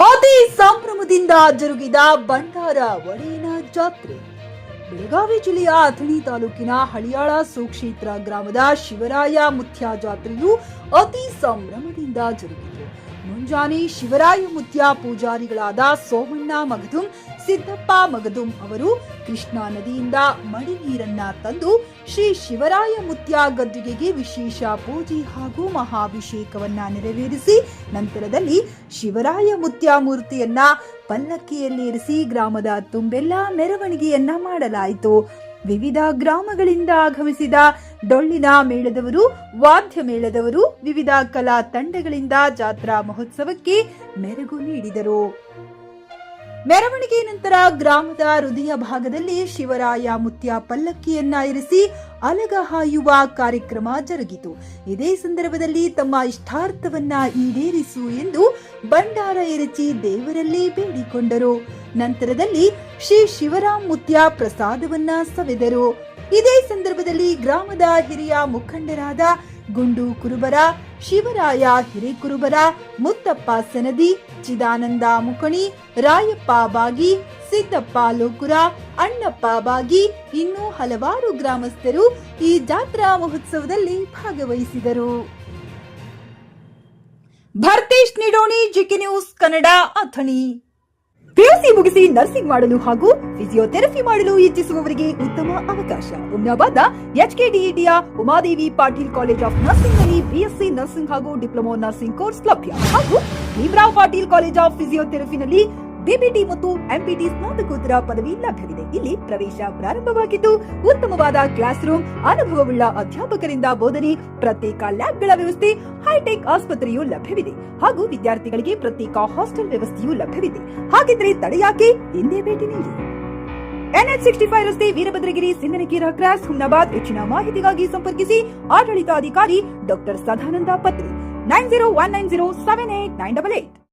ಅತಿ ಸಂಭ್ರಮದಿಂದ ಜರುಗಿದ ಭಂಡಾರ ಒಡೆಯನ ಜಾತ್ರೆ. ಬೆಳಗಾವಿ ಜಿಲ್ಲೆಯ ಅಥಣಿ ತಾಲೂಕಿನ ಹಳಿಯಾಳ ಸುಕ್ಷೇತ್ರ ಗ್ರಾಮದ ಶಿವರಾಯ ಮುತ್ಯ ಜಾತ್ರೆಯು ಅತಿ ಸಂಭ್ರಮದಿಂದ ಜರುಗಿತು. ಮುಂಜಾನೆ ಶಿವರಾಯ ಮುತ್ಯ ಪೂಜಾರಿಗಳಾದ ಸೋಮಣ್ಣ ಮಗದುಂ, ಸಿದ್ದಪ್ಪ ಮಗದುಂ ಅವರು ಕೃಷ್ಣಾ ನದಿಯಿಂದ ಮಡಿ ನೀರನ್ನ ತಂದು ಶ್ರೀ ಶಿವರಾಯ ಮುತ್ಯ ಗದ್ದುಗೆಗೆ ವಿಶೇಷ ಪೂಜೆ ಹಾಗೂ ಮಹಾಭಿಷೇಕವನ್ನ ನೆರವೇರಿಸಿ ನಂತರದಲ್ಲಿ ಶಿವರಾಯ ಮುತ್ಯ ಮೂರ್ತಿಯನ್ನ ಪಲ್ಲಕ್ಕಿಯಲ್ಲೇರಿಸಿ ಗ್ರಾಮದ ತುಂಬೆಲ್ಲ ಮೆರವಣಿಗೆಯನ್ನ ಮಾಡಲಾಯಿತು. ವಿವಿಧ ಗ್ರಾಮಗಳಿಂದ ಆಗಮಿಸಿದ ಡೊಳ್ಳಿನ ಮೇಳದವರು, ವಾದ್ಯ ಮೇಳದವರು, ವಿವಿಧ ಕಲಾ ತಂಡಗಳಿಂದ ಜಾತ್ರಾ ಮಹೋತ್ಸವಕ್ಕೆ ಮೆರುಗು ನೀಡಿದರು. ಮೆರವಣಿಗೆ ನಂತರ ಗ್ರಾಮದ ಹೃದಯ ಭಾಗದಲ್ಲಿ ಶಿವರಾಯ ಮುತ್ಯ ಪಲ್ಲಕ್ಕಿಯನ್ನ ಇರಿಸಿ ಅಲಗ ಹಾಯುವ ಕಾರ್ಯಕ್ರಮ ಜರುಗಿತು. ಇದೇ ಸಂದರ್ಭದಲ್ಲಿ ತಮ್ಮ ಇಷ್ಟಾರ್ಥವನ್ನ ಈಡೇರಿಸು ಎಂದು ಭಂಡಾರ ಎರಚಿ ದೇವರಲ್ಲಿ ಬೇಡಿಕೊಂಡರು. ನಂತರದಲ್ಲಿ ಶ್ರೀ ಶಿವರಾಮ್ ಮುತ್ಯ ಪ್ರಸಾದವನ್ನ ಸವೆದರು. ಇದೇ ಸಂದರ್ಭದಲ್ಲಿ ಗ್ರಾಮದ ಹಿರಿಯ ಮುಖಂಡರಾದ ಗುಂಡು ಕುರುಬರ, ಶಿವರಾಯ ಹಿರೇಕುರುಬರ, ಮುತ್ತಪ್ಪ ಸನದಿ, ಚಿದಾನಂದ ಮುಕಣಿ, ರಾಯಪ್ಪ ಬಾಗಿ, ಸಿದ್ದಪ್ಪ ಲೋಕುರ, ಅಣ್ಣಪ್ಪ ಬಾಗಿ ಇನ್ನೂ ಹಲವಾರು ಗ್ರಾಮಸ್ಥರು ಈ ಜಾತ್ರಾ ಮಹೋತ್ಸವದಲ್ಲಿ ಭಾಗವಹಿಸಿದರು. Bharatesh Nidoni, GK news Kannada, Athani. PUC ಮುಗಿಸಿ ನರ್ಸಿಂಗ್ ಮಾಡಲು ಹಾಗೂ ಫಿಸಿಯೋಥೆರಪಿ ಮಾಡಲು ಇಚ್ಛಿಸುವವರಿಗೆ ಉತ್ತಮ ಅವಕಾಶ. ಹುಮ್ನಾಬಾದ್ನ ಎಚ್ಕೆಡಿಇಟಿಯ Umadevi Patil college of nursing ನಲ್ಲಿ ಬಿಎಸ್ಸಿ ನರ್ಸಿಂಗ್ ಹಾಗೂ ಡಿಪ್ಲೊಮಾ ನರ್ಸಿಂಗ್ ಕೋರ್ಸ್ ಲಭ್ಯ ಹಾಗೂ ಭೀಮರಾವ್ ಪಾಟೀಲ್ ಕಾಲೇಜ್ ಆಫ್ ಫಿಸಿಯೋಥೆರಪಿನಲ್ಲಿ ಬಿಬಿಟಿ ಮತ್ತು ಎಂಪಿಟಿ ಸ್ನಾತಕೋತ್ತರ ಪದವಿ ಲಭ್ಯವಿದೆ. ಇಲ್ಲಿ ಪ್ರವೇಶ ಪ್ರಾರಂಭವಾಗಿದ್ದು ಉತ್ತಮವಾದ ಕ್ಲಾಸ್ ರೂಮ್, ಅನುಭವವುಳ್ಳ ಅಧ್ಯಾಪಕರಿಂದ ಬೋಧನೆ, ಪ್ರತ್ಯೇಕ ಲ್ಯಾಬ್ಗಳ ವ್ಯವಸ್ಥೆ, ಹೈಟೆಕ್ ಆಸ್ಪತ್ರೆಯೂ ಲಭ್ಯವಿದೆ ಹಾಗೂ ವಿದ್ಯಾರ್ಥಿಗಳಿಗೆ ಪ್ರತ್ಯೇಕ ಹಾಸ್ಟೆಲ್ ವ್ಯವಸ್ಥೆಯೂ ಲಭ್ಯವಿದೆ. ಹಾಗಿದ್ರೆ ತಡೆಯಾಕೆ, ಹಿಂದೆ ಭೇಟಿ ನೀಡಿ. NH65 ರಸ್ತೆ, ವೀರಭದ್ರಗಿರಿ, ಸಿಂದನಕೀರ ಕ್ರಾಸ್, ಹುಮ್ನಾಬಾದ್. ಹೆಚ್ಚಿನ ಮಾಹಿತಿಗಾಗಿ ಸಂಪರ್ಕಿಸಿ ಆಡಳಿತಾಧಿಕಾರಿ ಡಾಕ್ಟರ್ ಸದಾನಂದ ಪತ್ರಿ 9019078988.